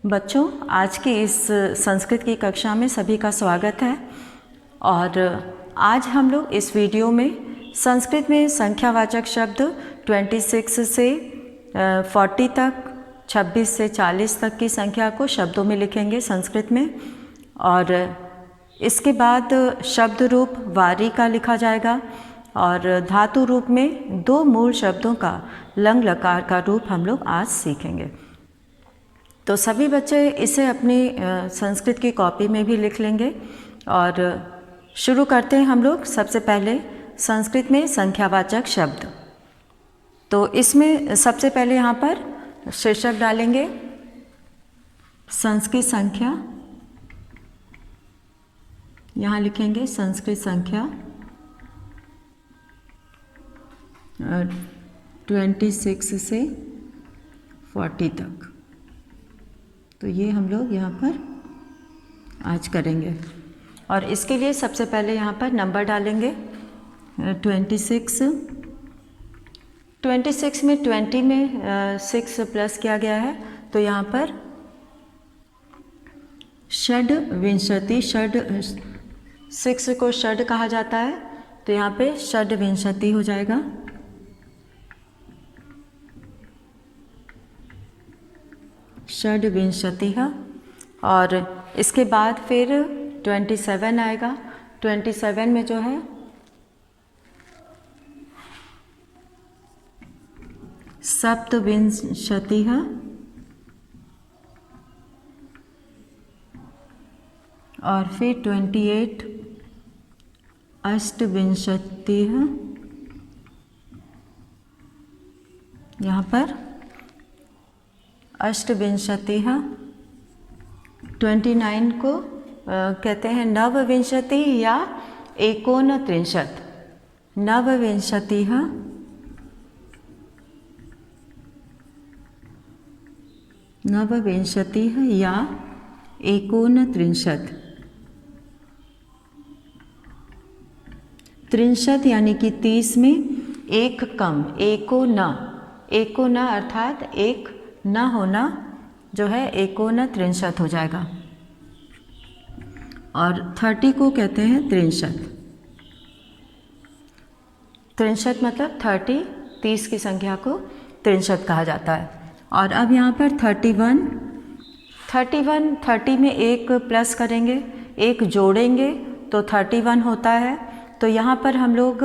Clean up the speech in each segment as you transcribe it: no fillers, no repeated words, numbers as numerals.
बच्चों, आज की इस संस्कृत की कक्षा में सभी का स्वागत है। और आज हम लोग इस वीडियो में संस्कृत में संख्यावाचक शब्द 26 से 40 तक, 26 से 40 तक की संख्या को शब्दों में लिखेंगे संस्कृत में। और इसके बाद शब्द रूप वारी का लिखा जाएगा और धातु रूप में दो मूल शब्दों का लंग लकार का रूप हम लोग आज सीखेंगे। तो सभी बच्चे इसे अपनी संस्कृत की कॉपी में भी लिख लेंगे। और शुरू करते हैं हम लोग सबसे पहले संस्कृत में संख्यावाचक शब्द। तो इसमें सबसे पहले यहाँ पर शीर्षक डालेंगे संस्कृत संख्या। यहाँ लिखेंगे संस्कृत संख्या 26 से 40 तक। तो ये हम लोग यहाँ पर आज करेंगे। और इसके लिए सबसे पहले यहाँ पर नंबर डालेंगे 26 में 20 में 6 प्लस किया गया है, तो यहाँ पर षड विंशति, षड 6 को षड कहा जाता है, तो यहाँ पे षड विंशति हो जाएगा। षड विंशति है। और इसके बाद फिर 27 आएगा। 27 में जो है सप्तविंशति है। और फिर 28 अष्टविंशति है। यहाँ पर अष्टविंशति है। 29 को कहते हैं नवविंशति या एकोनत्रिंशत्। नवविंशति है। नवविंशति है या एकोनत्रिंशत्। त्रिंशत् यानी कि 30 में एक कम, एको न अर्थात एक न होना जो है एकोनत्रिंशत् हो जाएगा। और 30 को कहते हैं त्रिंशत्। त्रिंशत् मतलब 30 की संख्या को त्रिंशत् कहा जाता है। और अब यहाँ पर 30 में एक प्लस करेंगे, एक जोड़ेंगे तो 31 होता है। तो यहाँ पर हम लोग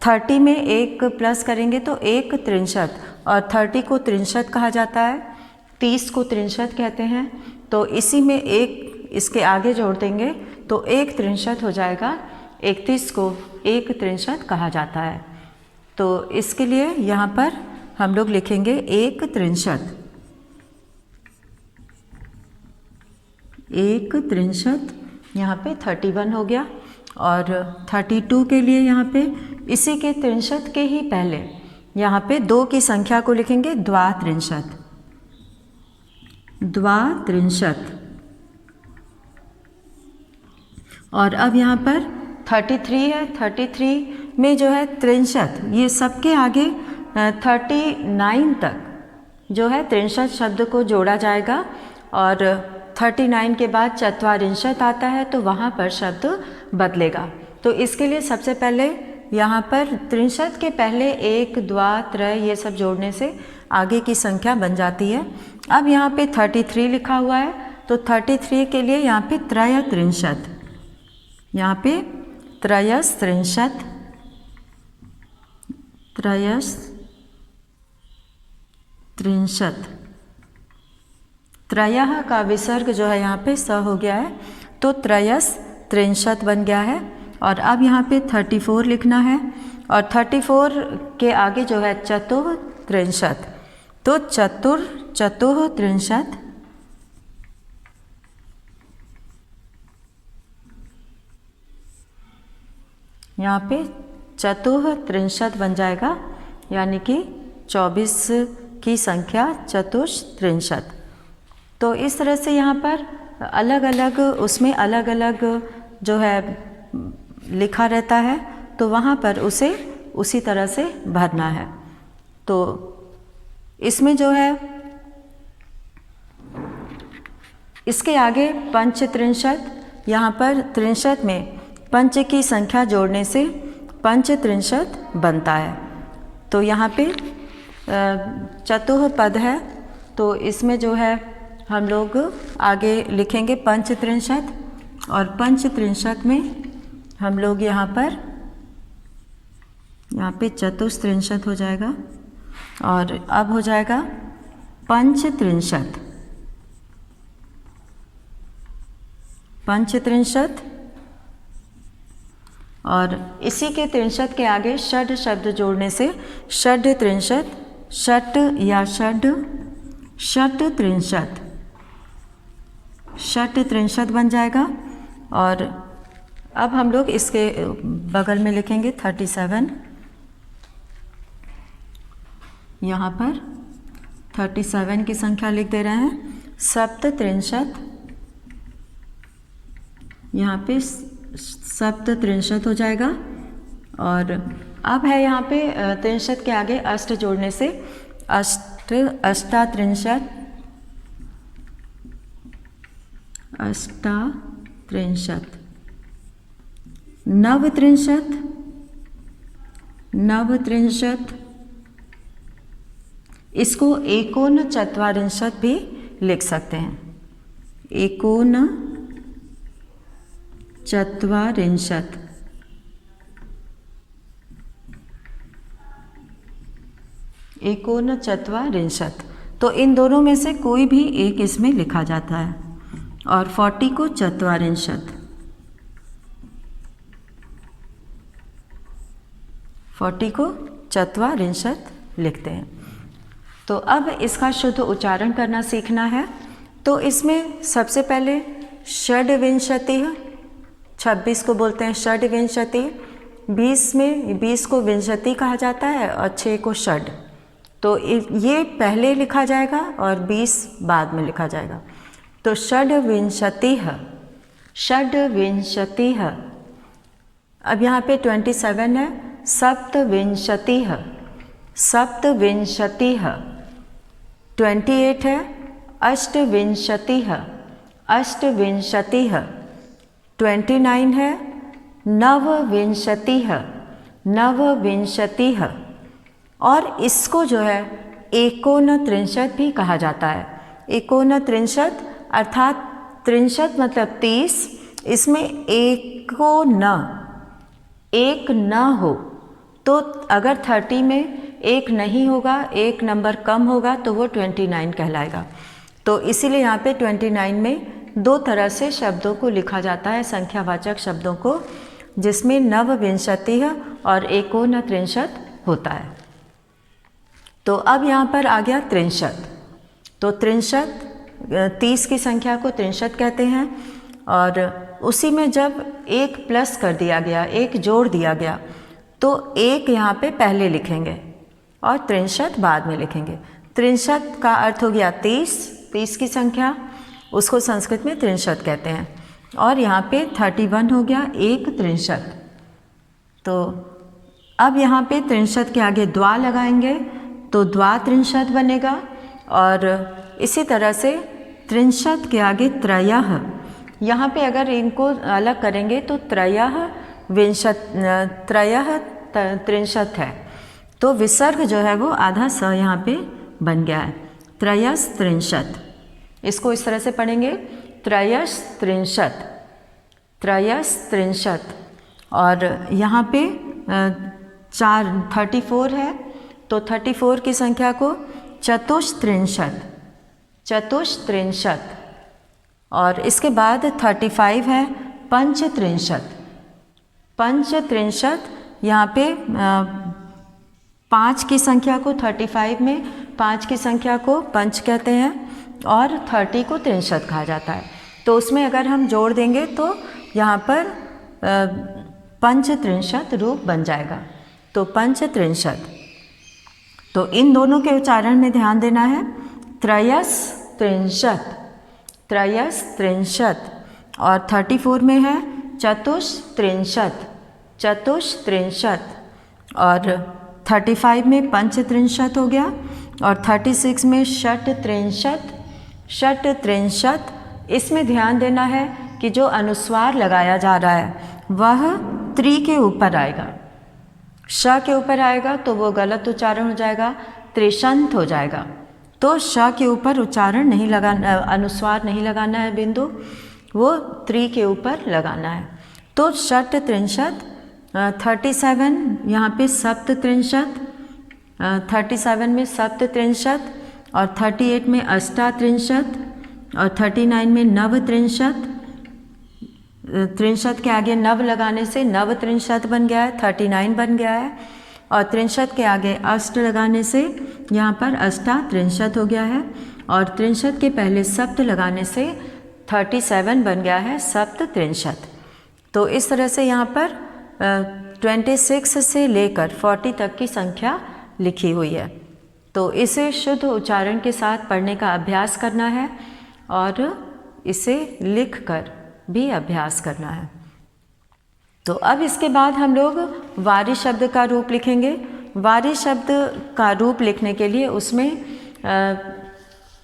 30 में एक प्लस करेंगे तो एक त्रिंशत्, और 30 को त्रिंशत् कहा जाता है, 30 को त्रिंशत् कहते हैं। तो इसी में एक इसके आगे जोड़ देंगे तो एक त्रिंशत् हो जाएगा। 31 को एक त्रिंशत् कहा जाता है। तो इसके लिए यहाँ पर हम लोग लिखेंगे एक त्रिंशत्। एक त्रिंशत् यहाँ पे 31 हो गया। और 32 के लिए यहाँ पे इसी के त्रिंशत् के ही पहले यहाँ पे 2 की संख्या को लिखेंगे द्वात्रिंशत्। द्वात्रिंशत्। और अब यहाँ पर 33 है। 33 में जो है त्रिंशत्, ये सबके आगे 39 तक जो है त्रिंशत् शब्द को जोड़ा जाएगा। और 39 के बाद चत्वारिंशत् आता है, तो वहाँ पर शब्द बदलेगा। तो इसके लिए सबसे पहले यहाँ पर त्रिंशत् के पहले एक, द्वा, त्रय ये सब जोड़ने से आगे की संख्या बन जाती है। अब यहाँ पे 33 लिखा हुआ है, तो 33 के लिए यहाँ पे त्रयस्त्रिंशत्। यहाँ पे त्रयस्त्रिंशत्। त्रयस्त्रिंशत्। त्रयः का विसर्ग जो है यहाँ पे स हो गया है, तो त्रयस्त्रिंशत् बन गया है। और अब यहाँ पे 34 लिखना है। और 34 के आगे जो है चतुस्त्रिंशत्, तो चतुस्त्रिंशत्। यहाँ पे चतुस्त्रिंशत् बन जाएगा, यानी कि 24 की संख्या चतुस्त्रिंशत्। तो इस तरह से यहाँ पर अलग अलग उसमें अलग अलग जो है लिखा रहता है, तो वहाँ पर उसे उसी तरह से भरना है। तो इसमें जो है इसके आगे पंचत्रिंशत, यहाँ पर त्रिंशत में पंच की संख्या जोड़ने से पंचत्रिंशत बनता है। तो यहाँ पे चतुः पद है, तो इसमें जो है हम लोग आगे लिखेंगे पंचत्रिंशत, और पंचत्रिंशत में हम लोग यहाँ पे चतुस्त्रिंशत हो जाएगा, और अब हो जाएगा पंचत्रिंशत। पंचत्रिंशत, और इसी के त्रिंशत के आगे षड शब्द जोड़ने से षड त्रिंशत, षट या षड, षट त्रिंशत, षट त्रिंशत बन जाएगा। और अब हम लोग इसके बगल में लिखेंगे 37, यहाँ पर 37 की संख्या लिख दे रहे हैं। सप्त त्रिंशत, यहाँ पे सप्त त्रिंशत हो जाएगा। और अब है यहाँ पे त्रिंशत के आगे अष्ट जोड़ने से अष्टात्रिंशत, अष्टात्रिंशत, नवत्रिंशत, नवत्रिंशत, इसको एकोनचत्वारिंशत भी लिख सकते हैं। एकोनचत्वारिंशत, एकोनचत्वारिंशत। तो इन दोनों में से कोई भी एक इसमें लिखा जाता है। और 40 को चत्वारिंशत, 40 को चत्वारिंशत लिखते हैं। तो अब इसका शुद्ध उच्चारण करना सीखना है। तो इसमें सबसे पहले षड्विंशति, 26 को बोलते हैं षड्विंशति, 20 में 20 को विंशति कहा जाता है और 6 को षड। तो ये पहले लिखा जाएगा और 20 बाद में लिखा जाएगा। तो षड्विंशतिः, षड्विंशतिः। अब यहाँ पे 27 है, सप्तविंशतिः, सप्तविंशतिः। 28 है, अष्टविंशतिः, अष्टविंशतिः। 29 है, नवविंशतिः, नवविंशतिः। और इसको जो है एकोनत्रिंशत भी कहा जाता है। एकोनत्रिंशत अर्थात त्रिंशत मतलब 30, इसमें एक न हो। तो अगर 30 में एक नहीं होगा, एक नंबर कम होगा, तो वो 29 कहलाएगा। तो इसीलिए यहाँ पे 29 में दो तरह से शब्दों को लिखा जाता है, संख्यावाचक शब्दों को, जिसमें नवविंशतिः और एकोनत्रिंशत होता है। तो अब यहाँ पर आ गया त्रिंशत। तो त्रिंशत, 30 की संख्या को त्रिंशत कहते हैं। और उसी में जब एक प्लस कर दिया गया, एक जोड़ दिया गया, तो एक यहाँ पे पहले लिखेंगे और त्रिंशत बाद में लिखेंगे। त्रिंशत का अर्थ हो गया 30 की संख्या, उसको संस्कृत में त्रिंशत कहते हैं। और यहाँ पे 31 हो गया, एक त्रिंशत। तो अब यहाँ पे त्रिंशत के आगे द्वा लगाएंगे तो द्वात्रिंशत बनेगा। और इसी तरह से त्रिंशत के आगे त्रयः, यहाँ पे अगर इनको अलग करेंगे तो त्रयः त्रिंशत है। तो विसर्ग जो है वो आधा स यहाँ पे बन गया है, त्रयस्त्रिंशत। इसको इस तरह से पढ़ेंगे, त्रयस्त्रिंशत, त्रयस्त्रिंशत। और यहाँ पे 34 है, तो 34 की संख्या को चतुस्त्रिंशत, चतुस्त्रिंशत। और इसके बाद 35 है, पंचत्रिंशत, पंचत्रिंशत। यहाँ पे 5 की संख्या को 35 में 5 की संख्या को पंच कहते हैं और 30 को त्रिंशत कहा जाता है। तो उसमें अगर हम जोड़ देंगे तो यहाँ पर पंचत्रिंशत रूप बन जाएगा। तो पंचत्रिंशत। तो इन दोनों के उच्चारण में ध्यान देना है, त्रयस्त्रिंशत, त्रयस्त्रिंशत। और 34 में है चतुस्त्रिंशत, चतुस्त्रिंशत। और 35 में पंचत्रिंशत हो गया। और 36 में षट्त्रिंशत, षट्त्रिंशत। इसमें ध्यान देना है कि जो अनुस्वार लगाया जा रहा है वह त्रि के ऊपर आएगा। श के ऊपर आएगा तो वो गलत उच्चारण हो जाएगा, त्रिशंत हो जाएगा। तो श के ऊपर उच्चारण नहीं लगाना, अनुस्वार नहीं लगाना है बिंदु, वो त्रि के ऊपर लगाना है। तो षट त्रिंशत, 37 यहाँ पे सप्त त्रिंशत, 37 में सप्त त्रिंशत और 38 में अष्टा त्रिंशत और 39 में नव त्रिंशत। त्रिंशत के आगे नव लगाने से नव त्रिंशत बन गया है, 39 बन गया है। और त्रिंशत के आगे अष्ट लगाने से यहाँ पर अष्टा त्रिंशत हो गया है। और त्रिंशत के पहले सप्त लगाने से 37 बन गया है, सप्त त्रिंशत। तो इस तरह से यहाँ पर 26 से लेकर 40 तक की संख्या लिखी हुई है। तो इसे शुद्ध उच्चारण के साथ पढ़ने का अभ्यास करना है और इसे लिखकर भी अभ्यास करना है। तो अब इसके बाद हम लोग वारी शब्द का रूप लिखेंगे। वारी शब्द का रूप लिखने के लिए उसमें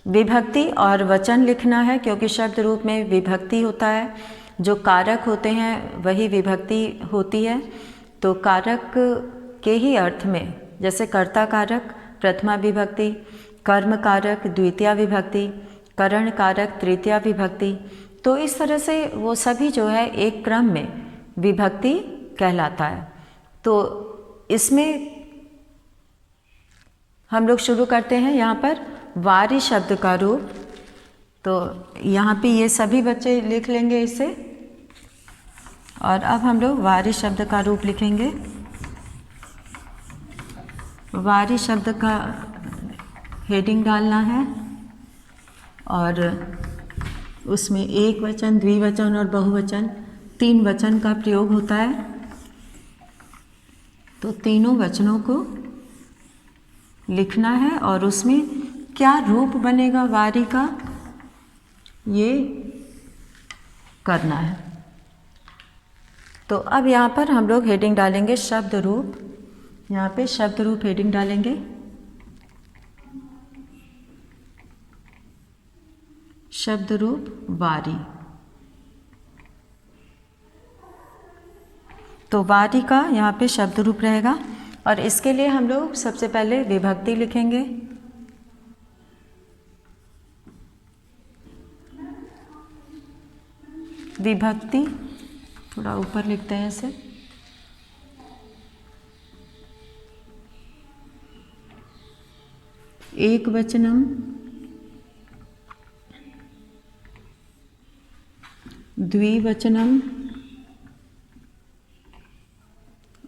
विभक्ति और वचन लिखना है, क्योंकि शब्द रूप में विभक्ति होता है, जो कारक होते हैं वही विभक्ति होती है। तो कारक के ही अर्थ में, जैसे कर्ता कारक प्रथमा विभक्ति, कर्म कारक द्वितीया विभक्ति, करण कारक तृतीया विभक्ति, तो इस तरह से वो सभी जो है एक क्रम में विभक्ति कहलाता है। तो इसमें हम लोग शुरू करते हैं यहाँ पर वारी शब्द का रूप। तो यहाँ पे ये सभी बच्चे लिख लेंगे इसे, और अब हम लोग वारी शब्द का रूप लिखेंगे। वारी शब्द का हेडिंग डालना है और उसमें एक वचन, द्विवचन और बहुवचन 3 वचन का प्रयोग होता है। तो तीनों वचनों को लिखना है और उसमें क्या रूप बनेगा वारी का, ये करना है। तो अब यहाँ पर हम लोग हेडिंग डालेंगे शब्द रूप। यहाँ पे शब्द रूप हेडिंग डालेंगे। शब्द रूप वारी। तो वारी का यहाँ पे शब्द रूप रहेगा और इसके लिए हम लोग सबसे पहले विभक्ति लिखेंगे। विभक्ति थोड़ा ऊपर लिखते हैं इसे। एक वचनम, द्विवचनम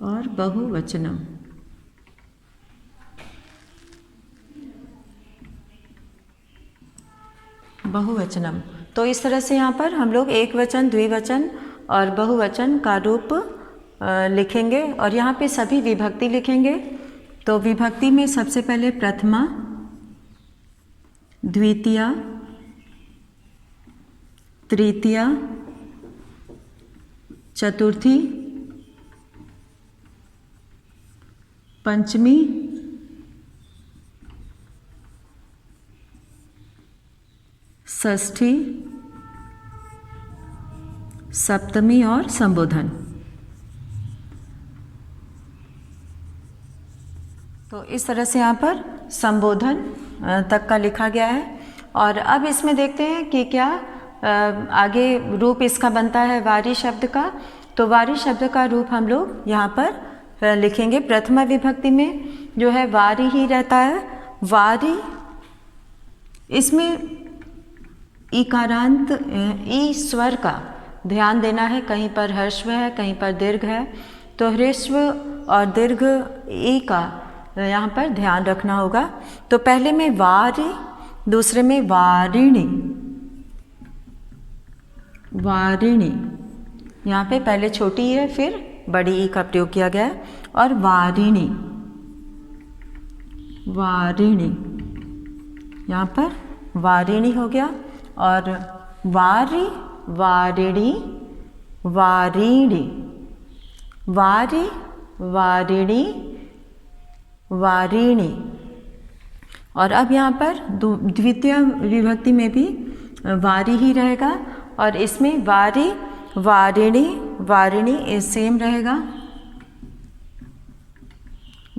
और बहुवचनम। बहुवचनम, तो इस तरह से यहाँ पर हम लोग एक वचन, द्विवचन और बहुवचन का रूप लिखेंगे और यहाँ पे सभी विभक्ति लिखेंगे। तो विभक्ति में सबसे पहले प्रथमा, द्वितीया, तृतीया, चतुर्थी, पंचमी, षष्ठी, सप्तमी और संबोधन। तो इस तरह से यहाँ पर संबोधन तक का लिखा गया है। और अब इसमें देखते हैं कि क्या आगे रूप इसका बनता है वारी शब्द का। तो वारी शब्द का रूप हम लोग यहाँ पर लिखेंगे। प्रथमा विभक्ति में जो है वारी ही रहता है। वारी, इसमें इकारांत ई स्वर का ध्यान देना है। कहीं पर ह्रस्व है, कहीं पर दीर्घ है, तो ह्रस्व और दीर्घ ई का यहाँ पर ध्यान रखना होगा। तो पहले में वारी, दूसरे में वारिणी। वारिणी, यहाँ पे पहले छोटी है फिर बड़ी ई का प्रयोग किया गया है। और वारिणी, वारिणी, यहाँ पर वारिणी हो गया। और वारी, वारिणी, वारिणी, वारी, वारिणी, वारिणी। और अब यहाँ पर द्वितीय विभक्ति में भी वारी ही रहेगा। और इसमें वारी, वारिणी, वारिणी सेम रहेगा,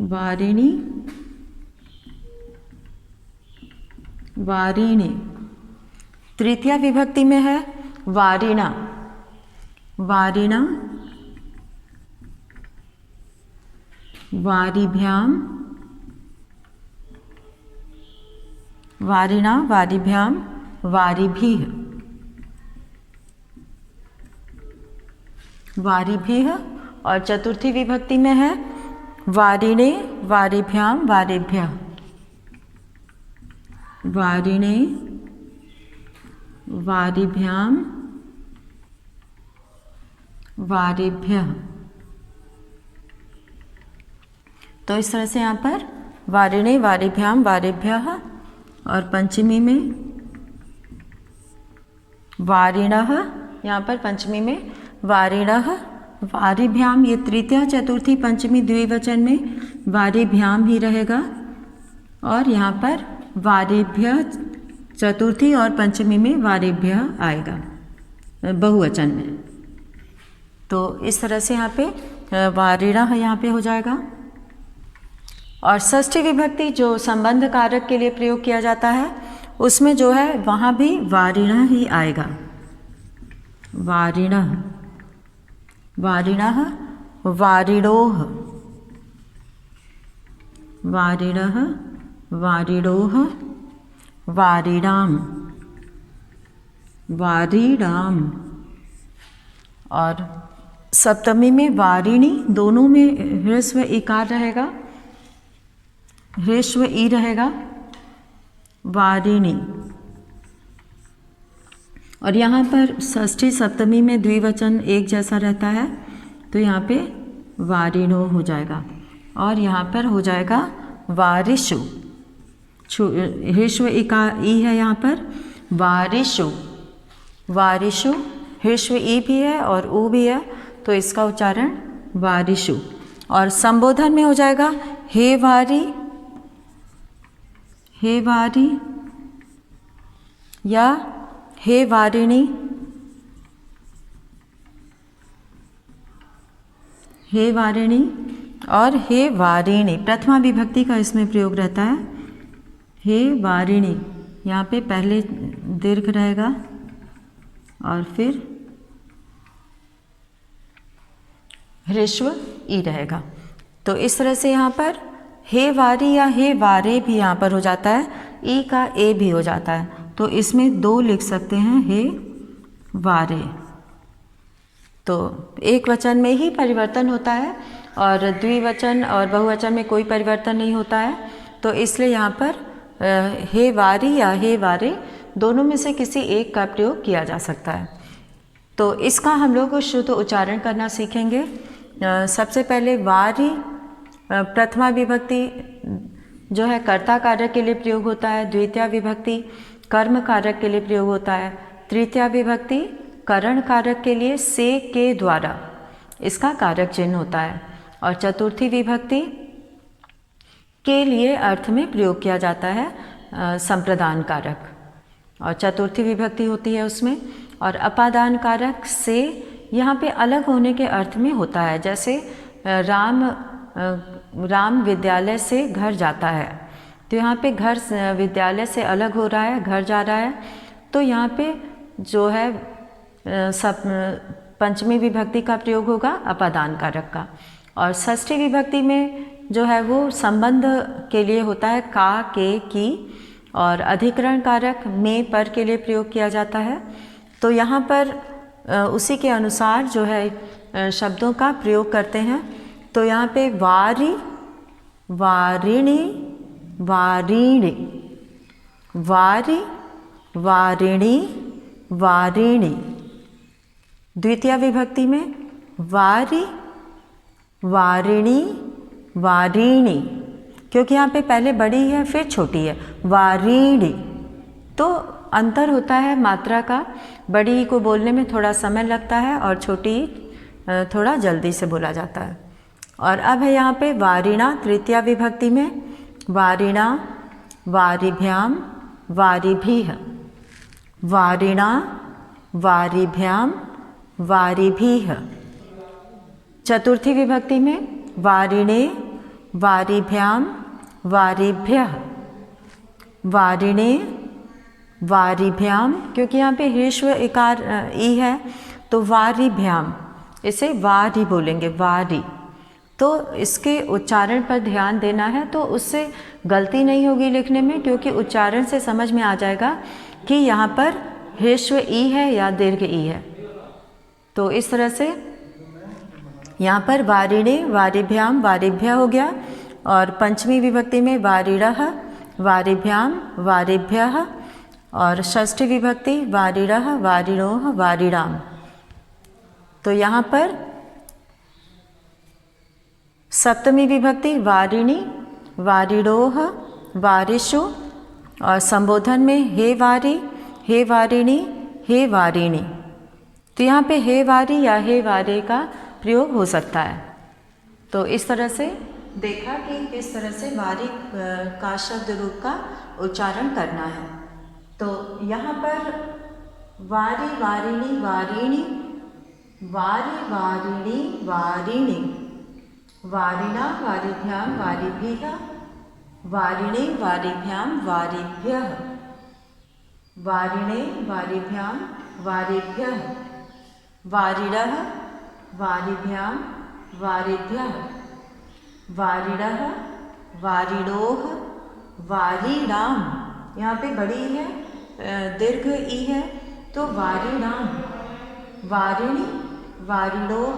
वारिणी, वारिणी। तृतीया विभक्ति में है वारिणा, वारिणा, वारिभ्याम, वारिणा, वारिभ्याम, वारिभिः, वारिभिः। और चतुर्थी विभक्ति में है वारिणे, वारिभ्याम, वारिभ्यः, वारिणे, वारिभ्याम, वारिभ्यः। तो इस तरह से यहाँ पर वारिणे, वारिभ्याम, वारिभ्यः। और पंचमी में वारिणः, यहाँ पर पंचमी में वारिणः, वारिभ्याम। ये तृतीया, चतुर्थी, पंचमी द्विवचन में वारिभ्याम ही रहेगा। और यहाँ पर वारिभ्य, चतुर्थी और पंचमी में वारिभ्य आएगा बहुवचन में। तो इस तरह से यहाँ पे वारिणः यहाँ पे हो जाएगा। और षष्ठी विभक्ति जो संबंध कारक के लिए प्रयोग किया जाता है, उसमें जो है वहाँ भी वारिणः ही आएगा, वारिणः, वारिणः, वारिणोः, वारिणः, वारिणोः, वारिणाम, वारिणाम। और सप्तमी में वारिणी, दोनों में ह्रस्व इकार रहेगा, ह्रस्व ई रहेगा, वारिणी। और यहाँ पर षष्ठी सप्तमी में द्विवचन एक जैसा रहता है, तो यहाँ पे वारिणो हो जाएगा। और यहाँ पर हो जाएगा वारिषु, ह्रस्व इकार ई है यहाँ पर, वारिषु, वारिषु, ह्रस्व ई भी है और ऊ भी है, तो इसका उच्चारण वारिषु। और संबोधन में हो जाएगा हे वारी, हे वारी, या हे वारिणी, हे वारिणी और हे वारिणी। प्रथमा विभक्ति का इसमें प्रयोग रहता है, हे वारिणी। यहाँ पे पहले दीर्घ रहेगा और फिर ह्रस्व ई रहेगा। तो इस तरह से यहाँ पर हे वारी या हे वारे भी यहाँ पर हो जाता है, ई का ए भी हो जाता है। तो इसमें दो लिख सकते हैं, हे वारे। तो एक वचन में ही परिवर्तन होता है और द्विवचन और बहुवचन में कोई परिवर्तन नहीं होता है। तो इसलिए यहाँ पर हे वारी या हे वारे दोनों में से किसी एक का प्रयोग किया जा सकता है। तो इसका हम लोग शुद्ध उच्चारण करना सीखेंगे। सबसे पहले वारी प्रथमा विभक्ति जो है कर्ता कारक के लिए प्रयोग होता है, द्वितीया विभक्ति कर्म कारक के लिए प्रयोग होता है, तृतीया विभक्ति करण कारक के लिए से के द्वारा इसका कारक चिन्ह होता है, और चतुर्थी विभक्ति के लिए अर्थ में प्रयोग किया जाता है संप्रदान कारक, और चतुर्थी विभक्ति होती है उसमें। और अपादान कारक से यहाँ पे अलग होने के अर्थ में होता है, जैसे राम विद्यालय से घर जाता है, तो यहाँ पे घर विद्यालय से अलग हो रहा है, घर जा रहा है। तो यहाँ पे जो है पंचमी विभक्ति का प्रयोग होगा अपादान कारक का। और षष्ठी विभक्ति में जो है वो संबंध के लिए होता है का, के, की, और अधिकरण कारक में, पर के लिए प्रयोग किया जाता है। तो यहाँ पर उसी के अनुसार जो है शब्दों का प्रयोग करते हैं। तो यहाँ पे वारी, वारिणी, वारिणी, वारी, वारिणी, वारिणी। द्वितीया विभक्ति में वारी, वारिणी, वारिणी, क्योंकि यहाँ पे पहले बड़ी है फिर छोटी है, वारिणी। तो अंतर होता है मात्रा का, बड़ी को बोलने में थोड़ा समय लगता है और छोटी थोड़ा जल्दी से बोला जाता है। और अब है यहाँ पे वारिणा तृतीया विभक्ति में, वारिणा, वारिभ्याम, वारिभिः, वारिणा, वारिभ्याम, वारिभिः। चतुर्थी विभक्ति में वारिणे, वारिभ्याम, वारिभ्यः। वारिणे, वारिभ्याम, क्योंकि यहाँ पे ह्रीश्व इकार ई है तो वारिभ्याम, इसे वारी बोलेंगे, वारी। तो इसके उच्चारण पर ध्यान देना है, तो उससे गलती नहीं होगी लिखने में, क्योंकि उच्चारण से समझ में आ जाएगा कि यहाँ पर ह्रीश्व ई है या दीर्घ ई है। तो इस तरह से यहाँ पर वारिणे, वारिभ्याम, वारिभ्य हो गया। और पंचमी विभक्ति में वारिणः, वारिभ्याम, वारिभ्यः। और षष्ठी विभक्ति वारिणः, वारिणोः, वारिणाम। तो यहाँ पर सप्तमी विभक्ति वारिणी, वारिणोः, वारिषु। और संबोधन में हे वारी, हे वारिणी, हे वारिणी। तो यहाँ पे हे वारी या हे वारे का प्रयोग हो सकता है। तो इस तरह से देखा कि किस तरह से वारी का शब्द रूप का उच्चारण करना है। तो यहाँ पर वारी, वारिणी, वारिणी, वारी, वारिणी, वारिणी, वारिणा, वारिभ्याम, वारिभिः, वारिणे, वारिभ्याम, वारिभ्यः, वारिणे, वारिभ्याम, वारिभ्यः, वारिणः, वारिभ्याम, वारिभ्यः, वारिणः, वारिणोः, वारिणाम। यहाँ पे बड़ी है, दीर्घ ई है, तो वारिणाम। वारिणी, वारिणोः,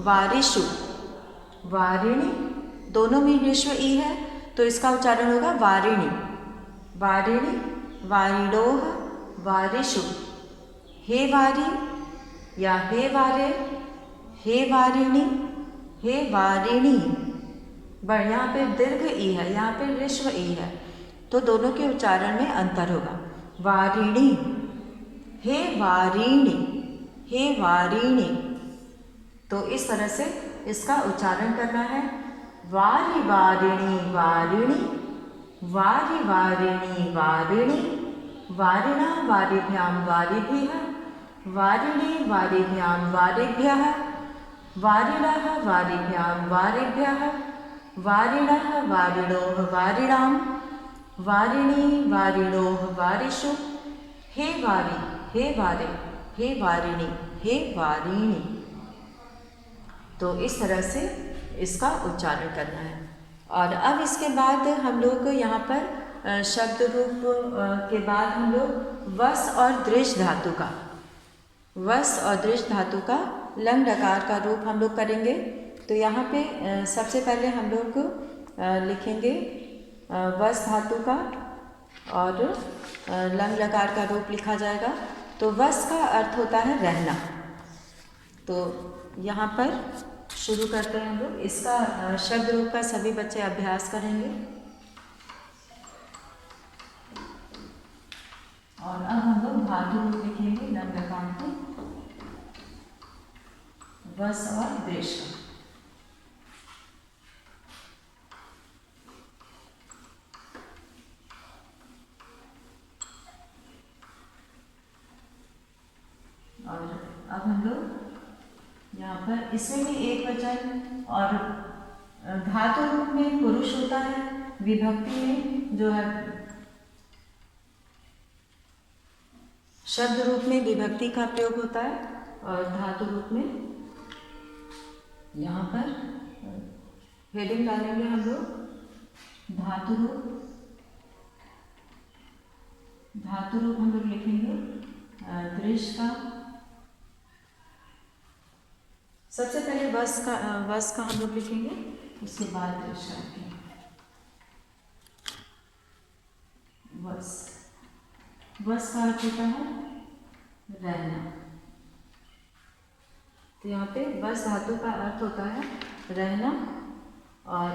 वारिषु। वारिणी, दोनों में ह्रीश्व ई है तो इसका उच्चारण होगा वारिणी। वारिणी, वारिणोः, वारिषु। हे वारी या हे वारे, हे वारिणी, हे वारिणी। बट यहाँ पे दीर्घ ई है, यहाँ पे ह्रीश्व ई है, तो दोनों के उच्चारण में अंतर होगा। वारिणी, हे वारिणी, हे वारिणी। तो इस तरह से इसका उच्चारण करना है। वारी, वारिणी, वारिणी, वारी, वारिणी, वारिणी, वारिणा, वारिभ्याम, वारिभिः, वारिणे, वारिभ्याम, वारिभ्यः, वारिणः, वारिभ्याम, वारिभ्यः, वारिणः, वारिणोः, वारिणाम, वारिणी, वारिणोः, वारिषु। हे वारी, हे वारे, हे वारिणी, हे वारिणी। तो इस तरह से इसका उच्चारण करना है। और अब इसके बाद हम लोग यहाँ पर शब्द रूप के बाद हम लोग वस और दृश धातु का, वस और दृश धातु का लंग लकार का रूप हम लोग करेंगे। तो यहाँ पे सबसे पहले हम लोग लिखेंगे वस धातु का और लंग लकार का रूप लिखा जाएगा। तो वस का अर्थ होता है रहना। तो यहाँ पर शुरू करते हैं हम लोग। इसका शब्द रूप का सभी बच्चे अभ्यास करेंगे। और अब हम लोग धातु रूप लिखेंगे लंग लकार को, वस और दृश का। और अब हम लोग यहाँ पर इसमें भी एक वचन, और धातु रूप में पुरुष होता है, विभक्ति में जो है शब्द रूप में विभक्ति का प्रयोग होता है, और धातु रूप में यहाँ पर हेडिंग डालेंगे हम लोग धातु रूप हम लोग लिखेंगे दृश का। सबसे पहले वस का हम लोग लिखेंगे, उसके बाद दृश का लिखेंगे। वस का अर्थ होता है रहना। तो यहाँ पे वस धातु का अर्थ होता है रहना, और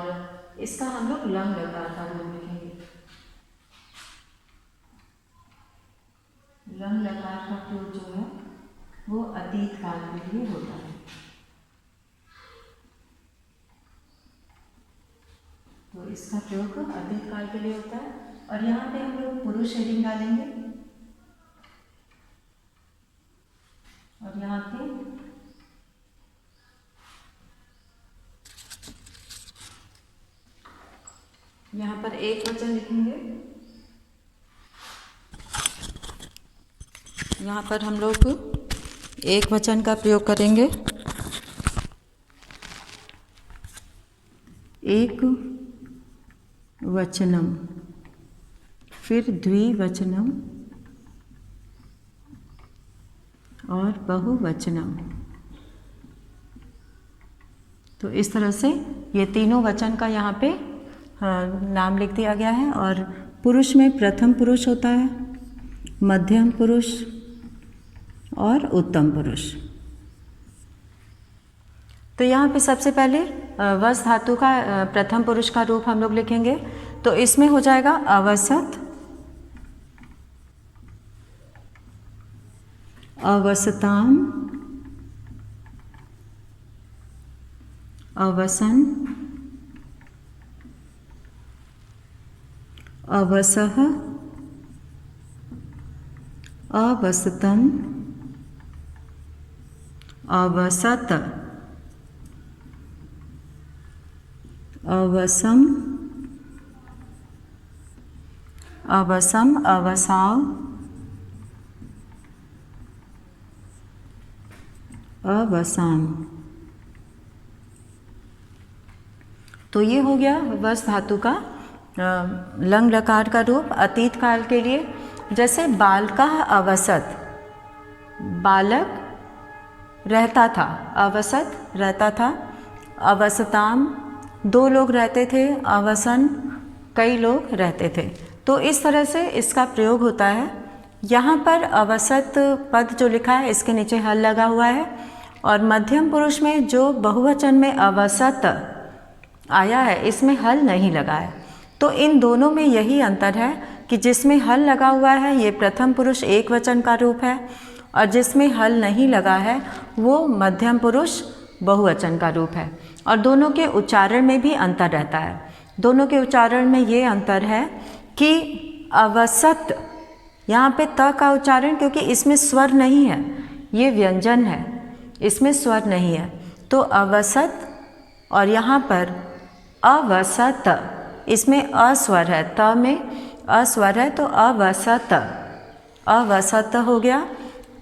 इसका हम लोग लंग लकार का रूप लिखेंगे। लंग लकार का प्रयोग जो है वो अतीत काल के लिए होता है। तो इसका प्रयोग अतीत काल के लिए होता है। और यहाँ पे हम लोग पुरुष हेडिंग डालेंगे। और यहाँ पे यहाँ पर एक वचन लिखेंगे। यहाँ पर हम लोग एक वचन का प्रयोग करेंगे। एक वचनम, फिर द्विवचनम और बहुवचनम। तो इस तरह से ये तीनों वचन का यहाँ पे नाम लिख दिया गया है। और पुरुष में प्रथम पुरुष होता है, मध्यम पुरुष और उत्तम पुरुष। तो यहाँ पे सबसे पहले वस धातु का प्रथम पुरुष का रूप हम लोग लिखेंगे। तो इसमें हो जाएगा अवसत, अवसताम, अवसन, अवसः, अवसतम, अवसत, अवसम, अवसम, अवसाव, अवसान। तो ये हो गया वस धातु का लंग लकार का रूप अतीत काल के लिए। जैसे बालका अवसत, बालक रहता था, अवसत रहता था, अवसताम दो लोग रहते थे, अवसन कई लोग रहते थे। तो इस तरह से इसका प्रयोग होता है। यहाँ पर अवसत पद जो लिखा है इसके नीचे हल लगा हुआ है, और मध्यम पुरुष में जो बहुवचन में अवसत आया है इसमें हल नहीं लगा है। तो इन दोनों में यही अंतर है कि जिसमें हल लगा हुआ है ये प्रथम पुरुष एक वचन का रूप है, और जिसमें हल नहीं लगा है वो मध्यम पुरुष बहुवचन का रूप है। और दोनों के उच्चारण में भी अंतर रहता है। दोनों के उच्चारण में ये अंतर है कि अवसत, यहाँ पे त का उच्चारण, क्योंकि इसमें स्वर नहीं है, ये व्यंजन है, इसमें स्वर नहीं है, तो अवसत। और यहाँ पर अवसत, इसमें अस्वर है, त में अस्वर है, तो अवसत, अवसत हो गया।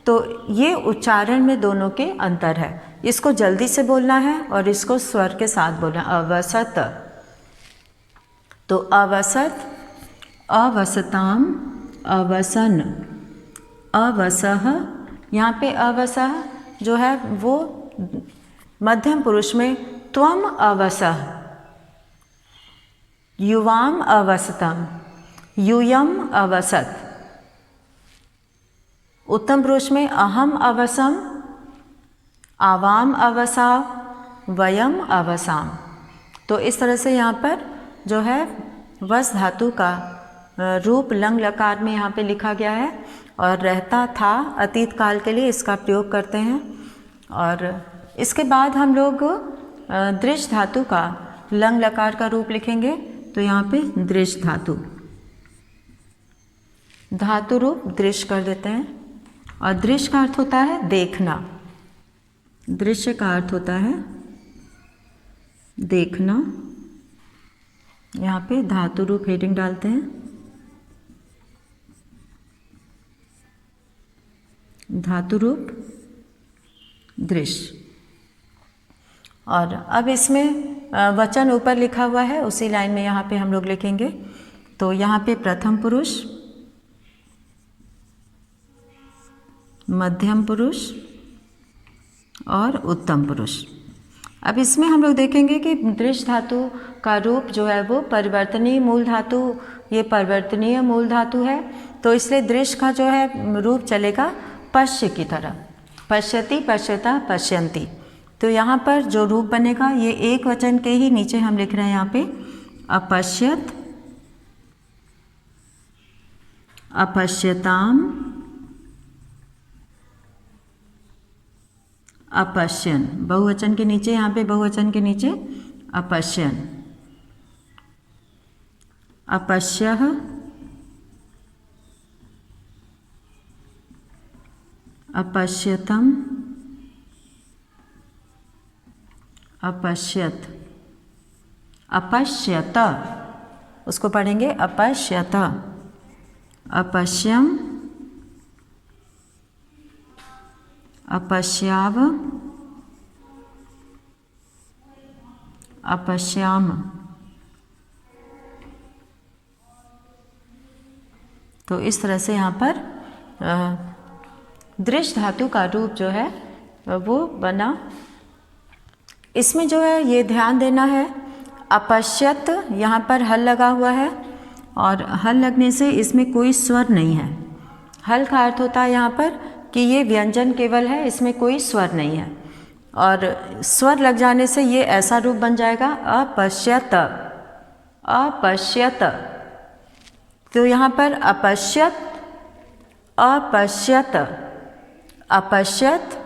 तो ये उच्चारण में दोनों के अंतर है। इसको जल्दी से बोलना है और इसको स्वर के साथ बोलना, अवसत। तो अवसत, अवसताम, अवसन, अवसः। यहाँ पे अवसः जो है वो मध्यम पुरुष में त्वम अवसः, युवाम अवसतम, यूयम अवसत। उत्तम पुरुष में अहम अवसम, आवाम अवसाव, वयम अवसाम। तो इस तरह से यहाँ पर जो है वस धातु का रूप लंग लकार में यहाँ पे लिखा गया है, और रहता था अतीत काल के लिए इसका प्रयोग करते हैं। और इसके बाद हम लोग दृश धातु का लंग लकार का रूप लिखेंगे। तो यहाँ पे दृश धातु, धातु रूप दृश्य कर देते हैं। और दृश्य का अर्थ होता है देखना, दृश्य का अर्थ होता है देखना। यहाँ पे धातु रूप हेडिंग डालते हैं, धातु रूप दृश्य। और अब इसमें वचन ऊपर लिखा हुआ है, उसी लाइन में यहाँ पे हम लोग लिखेंगे। तो यहाँ पे प्रथम पुरुष, मध्यम पुरुष और उत्तम पुरुष। अब इसमें हम लोग देखेंगे कि दृश्य धातु का रूप जो है वो परिवर्तनीय मूल धातु, ये परिवर्तनीय मूल धातु है। तो इसलिए दृश्य का जो है रूप चलेगा पश्य की तरह, पश्यति, पश्यता, पश्यन्ति। तो यहाँ पर जो रूप बनेगा ये एक वचन के ही नीचे हम लिख रहे हैं यहाँ पे, अपश्यत, अपश्यताम, अपश्यन। बहुवचन के नीचे, यहाँ पे बहुवचन के नीचे अपश्यन, अपश्यः, अपश्यतम, अपश्यत, अपश्यत, उसको पढ़ेंगे अपश्यत, अपश्यम, अपश्याव, अपश्याम। तो इस तरह से यहाँ पर दृश्य धातु का रूप जो है वो बना। इसमें जो है ये ध्यान देना है, अपश्यत यहाँ पर हल लगा हुआ है और हल लगने से इसमें कोई स्वर नहीं है। हल का अर्थ होता है यहाँ पर कि ये व्यंजन केवल है, इसमें कोई स्वर नहीं है। और स्वर लग जाने से ये ऐसा रूप बन जाएगा अपश्यत, अपश्यत। तो यहाँ पर अपश्यत, अपश्यत, अपश्यत,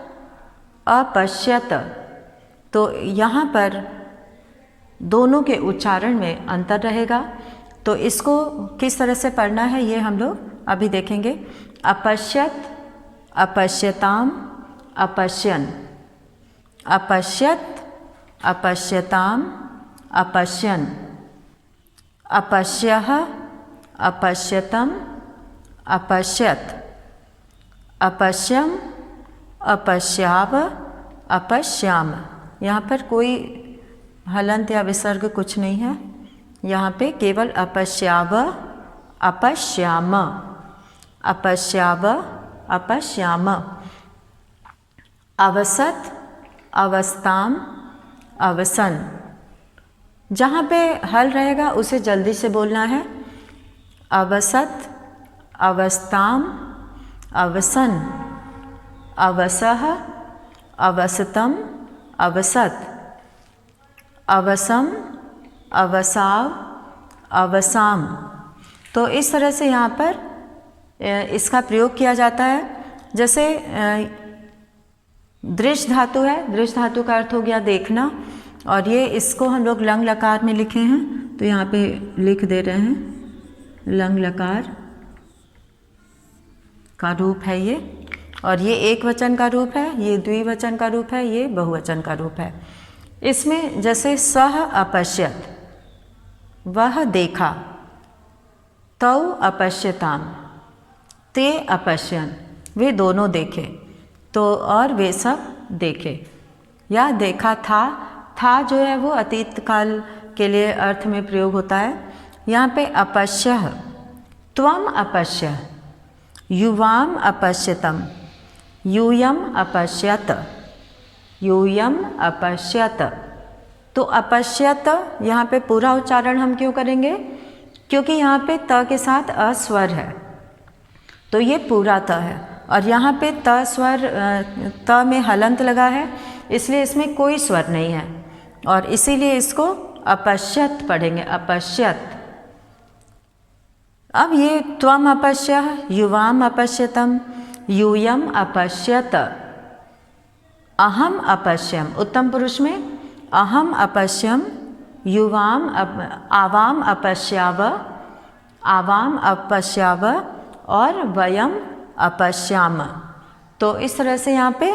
अपश्यत। तो यहाँ पर दोनों के उच्चारण में अंतर रहेगा। तो इसको किस तरह से पढ़ना है ये हम लोग अभी देखेंगे। अपश्यत, अपश्यताम, अपश्यन, अपश्यत, अपश्यताम, अपश्यन, अपश्यः, अपश्यतम, अपश्यत, अपश्यम, अपश्याव, अपश्याम। यहाँ पर कोई हलंत या विसर्ग कुछ नहीं है, यहाँ पे केवल अपश्याव, अपश्याम, अपश्याव, अपश्याम। अवसत, अवस्थाम, अवसन। जहाँ पे हल रहेगा उसे जल्दी से बोलना है। अवसत, अवस्थाम, अवसन, अवसः, अवसतम, अवसत, अवसम, अवसाव, अवसाम। तो इस तरह से यहाँ पर इसका प्रयोग किया जाता है। जैसे दृश्य धातु है, दृश्य धातु का अर्थ हो गया देखना, और ये इसको हम लोग लंग लकार में लिखे हैं, तो यहाँ पे लिख दे रहे हैं लंग लकार का रूप है ये। और ये एक वचन का रूप है, ये द्विवचन का रूप है, ये बहुवचन का रूप है। इसमें जैसे सह अपश्यत, वह देखा, तौ अपश्यताम, ते अपश्यन, वे दोनों देखे, तो और वे सब देखे। या देखा था, था जो है वो अतीत काल के लिए अर्थ में प्रयोग होता है। यहाँ पे अपश्यः, त्वम अपश्य, युवाम अपश्यतम, यूयम अपश्यत, यूयम अपश्यत। तो अपश्यत यहाँ पे पूरा उच्चारण हम क्यों करेंगे? क्योंकि यहाँ पे त के साथ अस्वर है, तो ये पूरा त है। और यहाँ पे त स्वर, त में हलंत लगा है, इसलिए इसमें कोई स्वर नहीं है, और इसीलिए इसको अपश्यत पढ़ेंगे, अपश्यत। अब ये त्वम अपश्यः, युवाम अपश्यतम, यूयम अपश्यत, अहम अपश्यम। उत्तम पुरुष में अहम अपश्यम, युवाम आवाम अपश्याव, आवाम अपश्याव, और वयम अपश्याम। तो इस तरह से यहाँ पे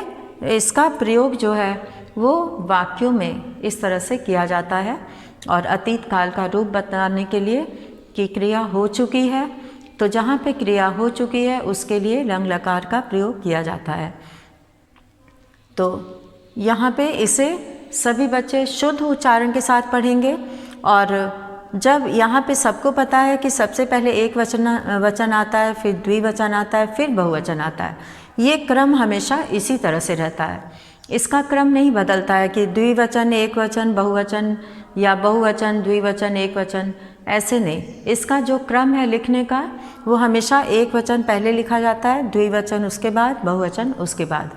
इसका प्रयोग जो है वो वाक्यों में इस तरह से किया जाता है। और अतीत काल का रूप बताने के लिए कि क्रिया हो चुकी है, तो जहाँ पे क्रिया हो चुकी है उसके लिए लंग लकार का प्रयोग किया जाता है। तो यहाँ पे इसे सभी बच्चे शुद्ध उच्चारण के साथ पढ़ेंगे। और जब यहाँ पे सबको पता है कि सबसे पहले एक वचन आता है, फिर द्विवचन आता है, फिर बहुवचन आता है, ये क्रम हमेशा इसी तरह से रहता है। इसका क्रम नहीं बदलता है कि द्विवचन एक वचन बहुवचन, या बहुवचन द्विवचन एक वचन, ऐसे नहीं। इसका जो क्रम है लिखने का वो हमेशा एक वचन पहले लिखा जाता है, द्विवचन उसके बाद, बहुवचन उसके बाद।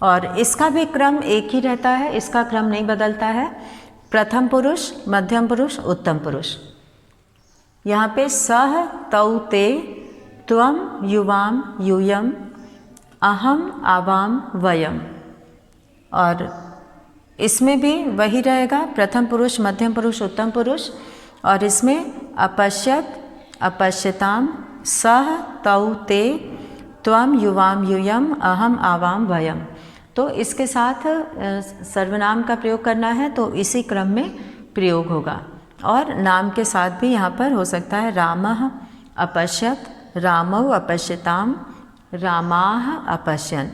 और इसका भी क्रम एक ही रहता है, इसका क्रम नहीं बदलता है। प्रथम पुरुष, मध्यम पुरुष, उत्तम पुरुष। यहाँ पे सह, तौ, ते, त्वम, युवाम, यूयम, अहम, आवाम, वयम। और इसमें भी वही रहेगा, प्रथम पुरुष, मध्यम पुरुष, उत्तम पुरुष। और इसमें अपश्यत, अपश्यताम, सह, तौ, ते, त्वम युवाम यूयम अहम आवाम वयम। तो इसके साथ सर्वनाम का प्रयोग करना है तो इसी क्रम में प्रयोग होगा। और नाम के साथ भी यहाँ पर हो सकता है रामः अपश्यत, रामौ अपश्यताम, रामाः अपश्यन्।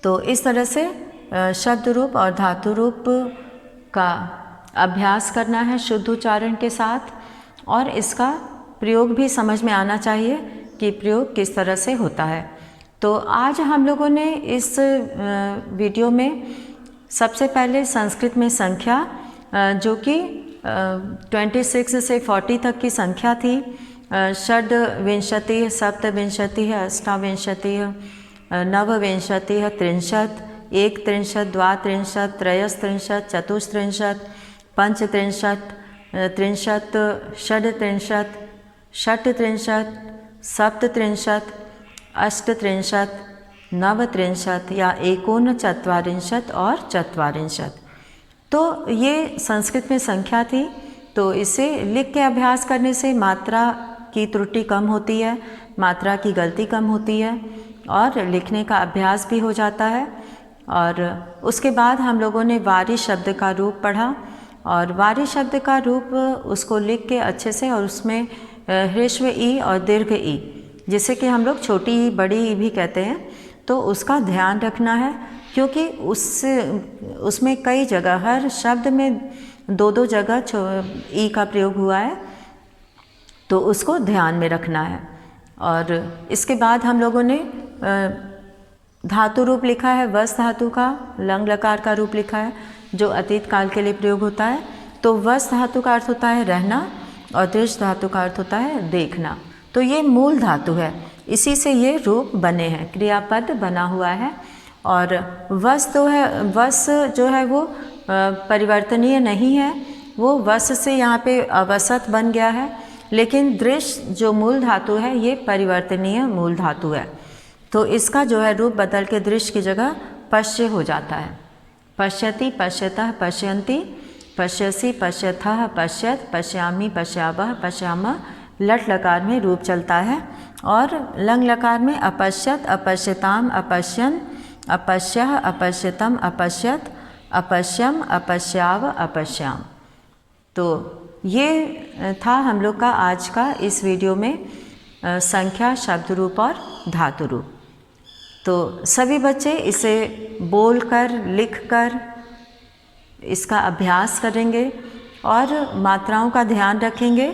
तो इस तरह से शब्द रूप और धातु रूप का अभ्यास करना है शुद्ध उच्चारण के साथ, और इसका प्रयोग भी समझ में आना चाहिए कि प्रयोग किस तरह से होता है। तो आज हम लोगों ने इस वीडियो में सबसे पहले संस्कृत में संख्या, जो कि 26 से 40 तक की संख्या थी, षड्विंशतिः, सप्तविंशतिः, अष्टाविंशतिः, नवविंशतिः, त्रिंशत्, एकत्रिंशत्, द्वात्रिंशत्, त्रयस्त्रिंशत्, चतुस्त्रिंशत्, पंचत्रिंशत्, त्रिंशत्, षड्त्रिंशत्, षट्त्रिंशत्, सप्तत्रिंशत्, अष्टत्रिंशत्, नवत्रिंशत् या एकोनचत्वारिंशत् और चत्वारिंशत्। तो ये संस्कृत में संख्या थी। तो इसे लिख के अभ्यास करने से मात्रा की त्रुटि कम होती है, मात्रा की गलती कम होती है और लिखने का अभ्यास भी हो जाता है। और उसके बाद हम लोगों ने वारी शब्द का रूप पढ़ा, और वारी शब्द का रूप उसको लिख के अच्छे से, और उसमें ह्रस्व ई और दीर्घ ई, जिसे कि हम लोग छोटी ई बड़ी ई भी कहते हैं, तो उसका ध्यान रखना है, क्योंकि उसमें कई जगह, हर शब्द में दो दो जगह ई का प्रयोग हुआ है, तो उसको ध्यान में रखना है। और इसके बाद हम लोगों ने धातु रूप लिखा है, वस धातु का लंग लकार का रूप लिखा है, जो अतीत काल के लिए प्रयोग होता है। तो वस धातु का अर्थ होता है रहना, और दृश धातु का अर्थ होता है देखना। तो ये मूल धातु है, इसी से ये रूप बने हैं, क्रियापद बना हुआ है। और वस तो है, वस जो है वो परिवर्तनीय नहीं है, वो वस से यहाँ पे अवसत बन गया है। लेकिन दृश जो मूल धातु है ये परिवर्तनीय मूल धातु है, तो इसका जो है रूप बदल के दृश्य की जगह पश्य हो जाता है। पश्यति, पश्यतः, पश्यन्ति, पश्यसि, पश्यथः, पश्यत, पश्यामि, पश्यावः, पश्यामः। लट लकार में रूप चलता है, और लंग लकार में अपश्यत, अपश्यताम, अपश्यन्, अपश्यः, अपश्यतम, अपश्यत, अपश्यम, अपश्याव, अपश्याम। तो ये था हम लोग का आज का इस वीडियो में संख्या, शब्द रूप और धातु रूप। तो सभी बच्चे इसे बोलकर, लिखकर इसका अभ्यास करेंगे और मात्राओं का ध्यान रखेंगे,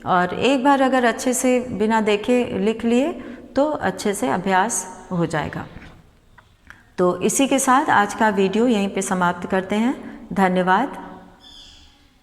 और एक बार अगर अच्छे से बिना देखे लिख लिए तो अच्छे से अभ्यास हो जाएगा। तो इसी के साथ आज का वीडियो यहीं पे समाप्त करते हैं। धन्यवाद।